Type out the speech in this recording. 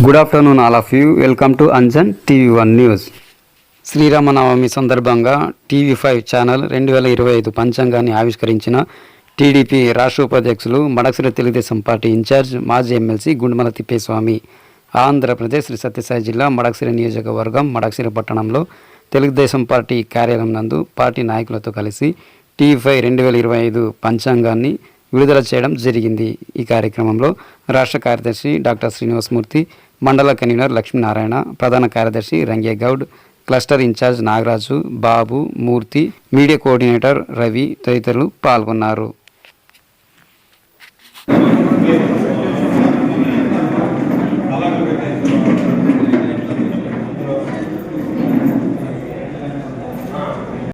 Good afternoon all of you. Welcome to Anjan TV1 news. Sri Rama Navami సందర్భంగా TV5 channel 2025 పంచాంగాన్ని ఆవిష్కరించిన TDP రాష్ట్ర ఉపాధ్యక్షులు మడకశిర తెలుగుదేశం పార్టీ ఇన్ఛార్జ్ మాజీ ఎమ్మెల్సీ గుండుమల తిప్పేస్వామి. ఆంధ్రప్రదేశ్ శ్రీ సత్యసాయి జిల్లా మడకశిర నియోజకవర్గం మడకశిర పట్టణంలో తెలుగుదేశం పార్టీ కార్యాలయం నందు పార్టీ నాయకులతో కలిసి TV5 2025 పంచాంగాన్ని విడుదల చేయడం జరిగింది. ఈ కార్యక్రమంలో రాష్ట్ర కార్యదర్శి డాక్టర్ శ్రీనివాసమూర్తి, మండల కన్వీనర్ లక్ష్మీనారాయణ, ప్రధాన కార్యదర్శి రంగేగౌడ్, క్లస్టర్ ఇన్ఛార్జ్ నాగరాజు, బాబు, మూర్తి, మీడియా కోఆర్డినేటర్ రవి తదితరులు పాల్గొన్నారు.